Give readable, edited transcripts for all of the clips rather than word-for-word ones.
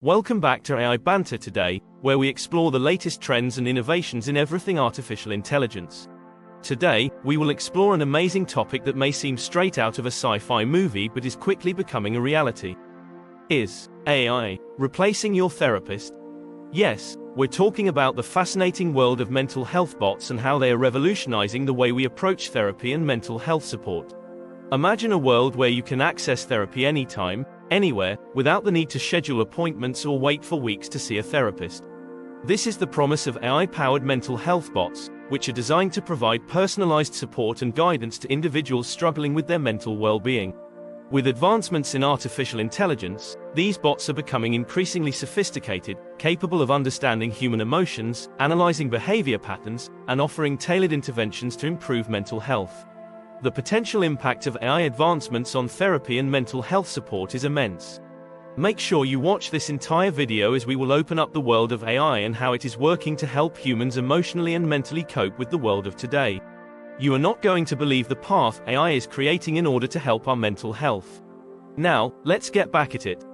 Welcome back to AI Banter today, where we explore the latest trends and innovations in everything artificial intelligence. Today, we will explore an amazing topic that may seem straight out of a sci-fi movie but is quickly becoming a reality. Is AI replacing your therapist? Yes, we're talking about the fascinating world of mental health bots and how they are revolutionizing the way we approach therapy and mental health support. Imagine a world where you can access therapy anytime, anywhere, without the need to schedule appointments or wait for weeks to see a therapist. This is the promise of AI-powered mental health bots, which are designed to provide personalized support and guidance to individuals struggling with their mental well-being. With advancements in artificial intelligence, these bots are becoming increasingly sophisticated, capable of understanding human emotions, analyzing behavior patterns, and offering tailored interventions to improve mental health. The potential impact of AI advancements on therapy and mental health support is immense. Make sure you watch this entire video as we will open up the world of AI and how it is working to help humans emotionally and mentally cope with the world of today. You are not going to believe the path AI is creating in order to help our mental health. Now, let's get back at it.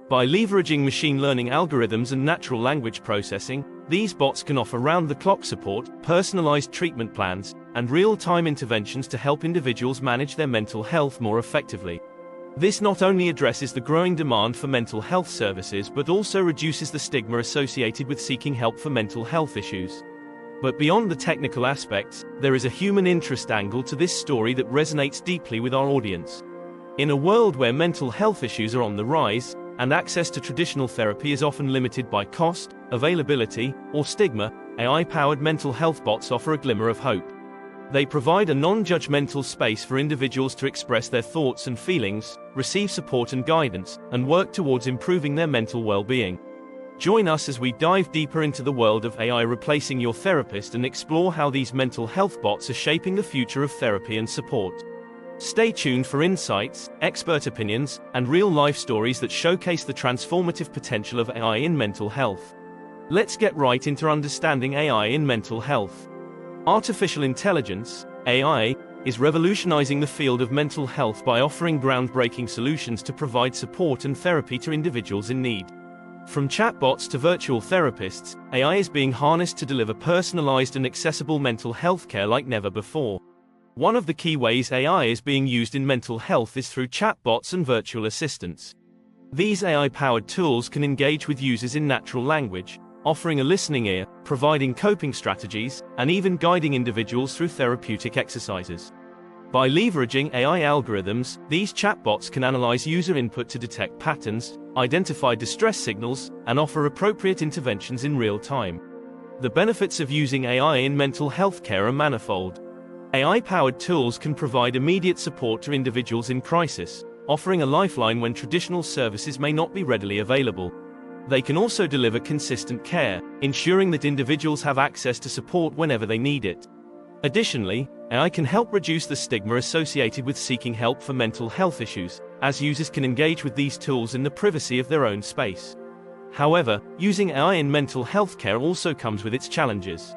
By leveraging machine learning algorithms and natural language processing, these bots can offer round-the-clock support, personalized treatment plans, and real-time interventions to help individuals manage their mental health more effectively. This not only addresses the growing demand for mental health services but also reduces the stigma associated with seeking help for mental health issues. But beyond the technical aspects, there is a human interest angle to this story that resonates deeply with our audience. In a world where mental health issues are on the rise, and access to traditional therapy is often limited by cost, availability, or stigma, AI-powered mental health bots offer a glimmer of hope. They provide a non-judgmental space for individuals to express their thoughts and feelings, receive support and guidance, and work towards improving their mental well-being. Join us as we dive deeper into the world of AI replacing your therapist and explore how these mental health bots are shaping the future of therapy and support. Stay tuned for insights, expert opinions, and real-life stories that showcase the transformative potential of AI in mental health. Let's get right into understanding AI in mental health. Artificial intelligence, AI, is revolutionizing the field of mental health by offering groundbreaking solutions to provide support and therapy to individuals in need. From chatbots to virtual therapists, AI is being harnessed to deliver personalized and accessible mental health care like never before. One of the key ways AI is being used in mental health is through chatbots and virtual assistants. These AI-powered tools can engage with users in natural language, offering a listening ear, providing coping strategies, and even guiding individuals through therapeutic exercises. By leveraging AI algorithms, these chatbots can analyze user input to detect patterns, identify distress signals, and offer appropriate interventions in real time. The benefits of using AI in mental health care are manifold. AI-powered tools can provide immediate support to individuals in crisis, offering a lifeline when traditional services may not be readily available. They can also deliver consistent care, ensuring that individuals have access to support whenever they need it. Additionally, AI can help reduce the stigma associated with seeking help for mental health issues, as users can engage with these tools in the privacy of their own space. However, using AI in mental health care also comes with its challenges.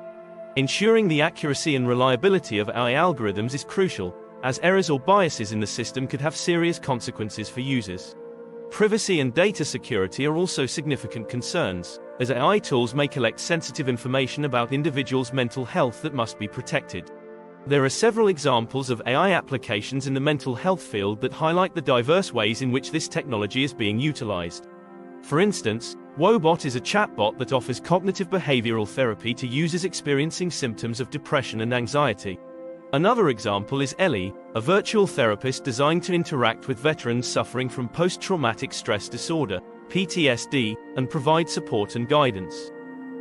Ensuring the accuracy and reliability of AI algorithms is crucial, as errors or biases in the system could have serious consequences for users. Privacy and data security are also significant concerns, as AI tools may collect sensitive information about individuals' mental health that must be protected. There are several examples of AI applications in the mental health field that highlight the diverse ways in which this technology is being utilized. For instance, Woebot is a chatbot that offers cognitive behavioral therapy to users experiencing symptoms of depression and anxiety. Another example is Ellie, a virtual therapist designed to interact with veterans suffering from post-traumatic stress disorder, PTSD, and provide support and guidance.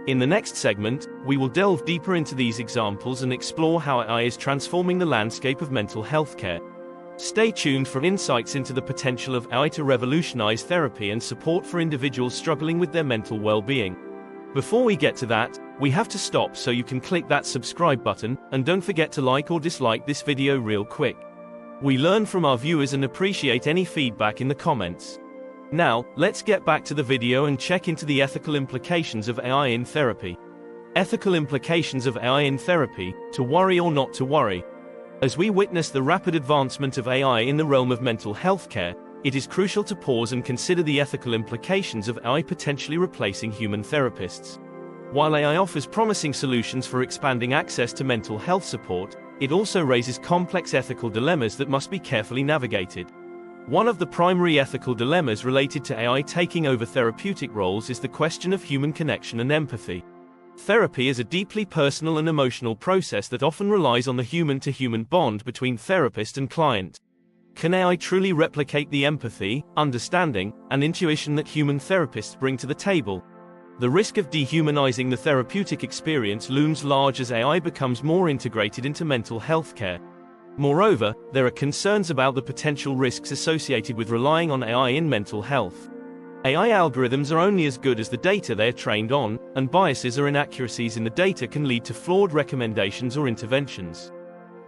In the next segment, we will delve deeper into these examples and explore how AI is transforming the landscape of mental health care. Stay tuned for insights into the potential of AI to revolutionize therapy and support for individuals struggling with their mental well-being. Before we get to that, we have to stop so you can click that subscribe button, and don't forget to like or dislike this video real quick. We learn from our viewers and appreciate any feedback in the comments. Now, let's get back to the video and check into the ethical implications of AI in therapy. Ethical implications of AI in therapy, to worry or not to worry. As we witness the rapid advancement of AI in the realm of mental health care, it is crucial to pause and consider the ethical implications of AI potentially replacing human therapists. While AI offers promising solutions for expanding access to mental health support, it also raises complex ethical dilemmas that must be carefully navigated. One of the primary ethical dilemmas related to AI taking over therapeutic roles is the question of human connection and empathy. Therapy is a deeply personal and emotional process that often relies on the human-to-human bond between therapist and client. Can AI truly replicate the empathy, understanding, and intuition that human therapists bring to the table? The risk of dehumanizing the therapeutic experience looms large as AI becomes more integrated into mental health care. Moreover, there are concerns about the potential risks associated with relying on AI in mental health. AI algorithms are only as good as the data they are trained on, and biases or inaccuracies in the data can lead to flawed recommendations or interventions.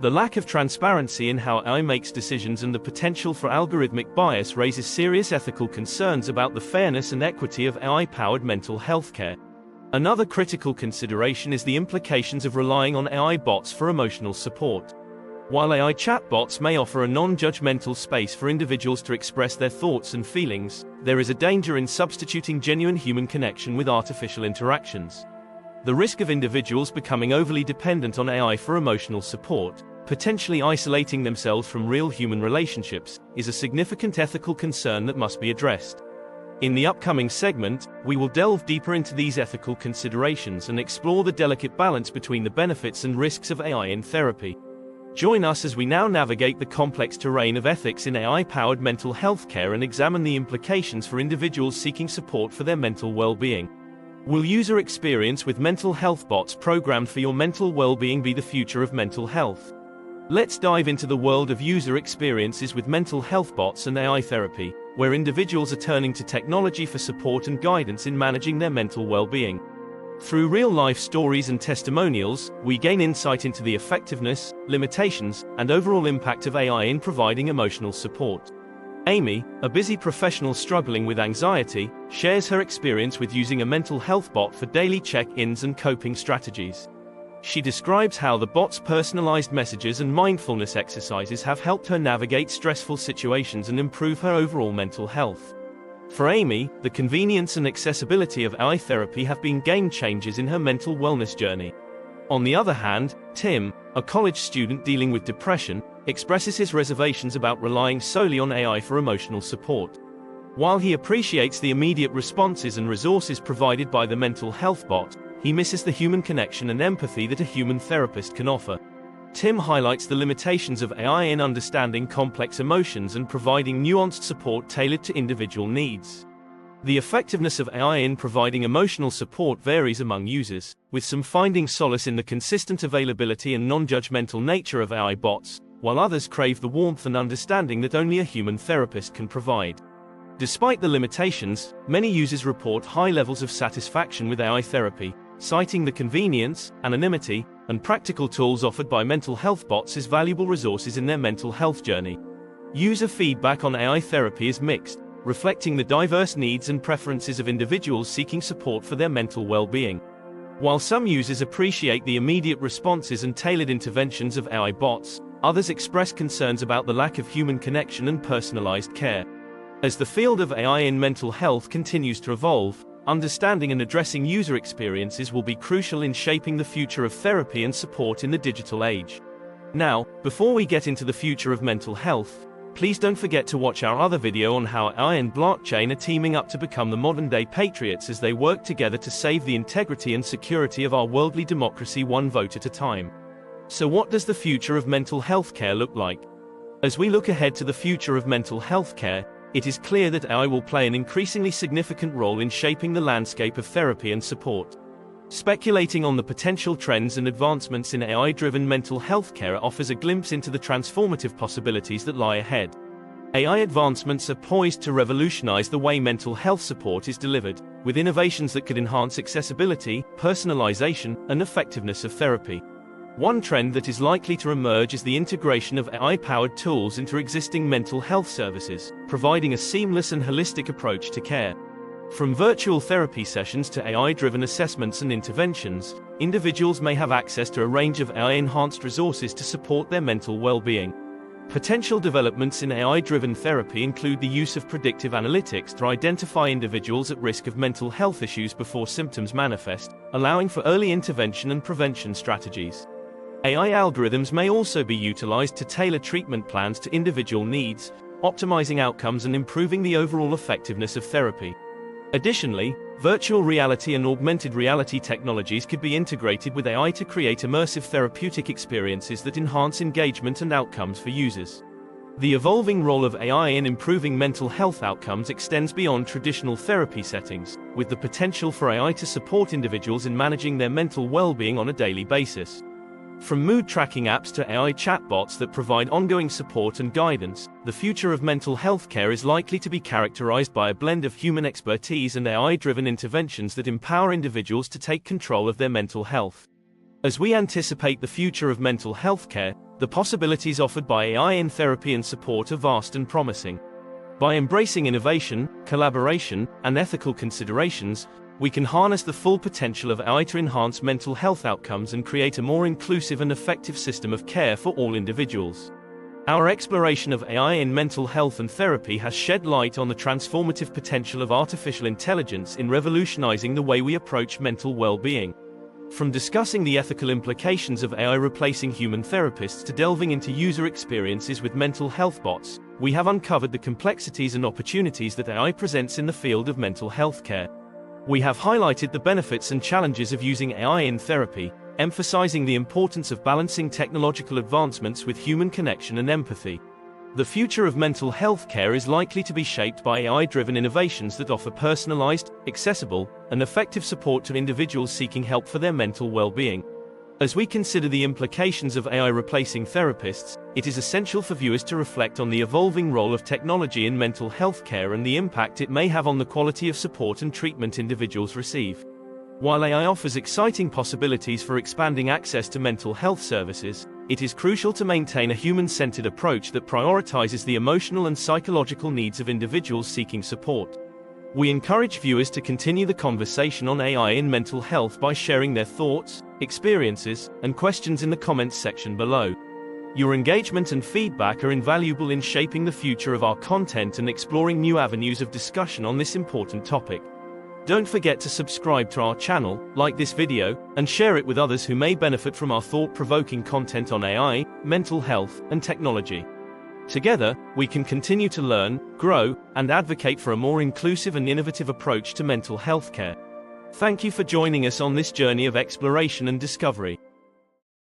The lack of transparency in how AI makes decisions and the potential for algorithmic bias raises serious ethical concerns about the fairness and equity of AI-powered mental health care. Another critical consideration is the implications of relying on AI bots for emotional support. While AI chatbots may offer a non-judgmental space for individuals to express their thoughts and feelings, there is a danger in substituting genuine human connection with artificial interactions. The risk of individuals becoming overly dependent on AI for emotional support, potentially isolating themselves from real human relationships, is a significant ethical concern that must be addressed. In the upcoming segment, we will delve deeper into these ethical considerations and explore the delicate balance between the benefits and risks of AI in therapy. Join us as we now navigate the complex terrain of ethics in AI-powered mental health care and examine the implications for individuals seeking support for their mental well-being. Will user experience with mental health bots programmed for your mental well-being be the future of mental health? Let's dive into the world of user experiences with mental health bots and AI therapy, where individuals are turning to technology for support and guidance in managing their mental well-being. Through real-life stories and testimonials, we gain insight into the effectiveness, limitations, and overall impact of AI in providing emotional support. Amy, a busy professional struggling with anxiety, shares her experience with using a mental health bot for daily check-ins and coping strategies. She describes how the bot's personalized messages and mindfulness exercises have helped her navigate stressful situations and improve her overall mental health. For Amy, the convenience and accessibility of AI therapy have been game changers in her mental wellness journey. On the other hand, Tim, a college student dealing with depression, expresses his reservations about relying solely on AI for emotional support. While he appreciates the immediate responses and resources provided by the mental health bot, he misses the human connection and empathy that a human therapist can offer. Tim highlights the limitations of AI in understanding complex emotions and providing nuanced support tailored to individual needs. The effectiveness of AI in providing emotional support varies among users, with some finding solace in the consistent availability and non-judgmental nature of AI bots, while others crave the warmth and understanding that only a human therapist can provide. Despite the limitations, many users report high levels of satisfaction with AI therapy, citing the convenience, anonymity, and practical tools offered by mental health bots as valuable resources in their mental health journey. User feedback on AI therapy is mixed, reflecting the diverse needs and preferences of individuals seeking support for their mental well-being. While some users appreciate the immediate responses and tailored interventions of AI bots, others express concerns about the lack of human connection and personalized care. As the field of AI in mental health continues to evolve, understanding and addressing user experiences will be crucial in shaping the future of therapy and support in the digital age. Now, before we get into the future of mental health, please don't forget to watch our other video on how AI and blockchain are teaming up to become the modern-day patriots as they work together to save the integrity and security of our worldly democracy one vote at a time. So what does the future of mental health care look like? As we look ahead to the future of mental health care, it is clear that AI will play an increasingly significant role in shaping the landscape of therapy and support. Speculating on the potential trends and advancements in AI-driven mental health care offers a glimpse into the transformative possibilities that lie ahead. AI advancements are poised to revolutionize the way mental health support is delivered, with innovations that could enhance accessibility, personalization, and effectiveness of therapy. One trend that is likely to emerge is the integration of AI-powered tools into existing mental health services, providing a seamless and holistic approach to care. From virtual therapy sessions to AI-driven assessments and interventions, individuals may have access to a range of AI-enhanced resources to support their mental well-being. Potential developments in AI-driven therapy include the use of predictive analytics to identify individuals at risk of mental health issues before symptoms manifest, allowing for early intervention and prevention strategies. AI algorithms may also be utilized to tailor treatment plans to individual needs, optimizing outcomes and improving the overall effectiveness of therapy. Additionally, virtual reality and augmented reality technologies could be integrated with AI to create immersive therapeutic experiences that enhance engagement and outcomes for users. The evolving role of AI in improving mental health outcomes extends beyond traditional therapy settings, with the potential for AI to support individuals in managing their mental well-being on a daily basis. From mood tracking apps to AI chatbots that provide ongoing support and guidance, the future of mental health care is likely to be characterized by a blend of human expertise and AI-driven interventions that empower individuals to take control of their mental health. As we anticipate the future of mental health care, the possibilities offered by AI in therapy and support are vast and promising. By embracing innovation, collaboration, and ethical considerations, we can harness the full potential of AI to enhance mental health outcomes and create a more inclusive and effective system of care for all individuals. Our exploration of AI in mental health and therapy has shed light on the transformative potential of artificial intelligence in revolutionizing the way we approach mental well-being. From discussing the ethical implications of AI replacing human therapists to delving into user experiences with mental health bots, we have uncovered the complexities and opportunities that AI presents in the field of mental health care. We have highlighted the benefits and challenges of using AI in therapy, emphasizing the importance of balancing technological advancements with human connection and empathy. The future of mental health care is likely to be shaped by AI-driven innovations that offer personalized, accessible, and effective support to individuals seeking help for their mental well-being. As we consider the implications of AI replacing therapists, it is essential for viewers to reflect on the evolving role of technology in mental health care and the impact it may have on the quality of support and treatment individuals receive. While AI offers exciting possibilities for expanding access to mental health services, it is crucial to maintain a human-centered approach that prioritizes the emotional and psychological needs of individuals seeking support. We encourage viewers to continue the conversation on AI in mental health by sharing their thoughts, experiences, and questions in the comments section below. Your engagement and feedback are invaluable in shaping the future of our content and exploring new avenues of discussion on this important topic. Don't forget to subscribe to our channel, like this video, and share it with others who may benefit from our thought-provoking content on AI, mental health, and technology. Together, we can continue to learn, grow, and advocate for a more inclusive and innovative approach to mental health care. Thank you for joining us on this journey of exploration and discovery.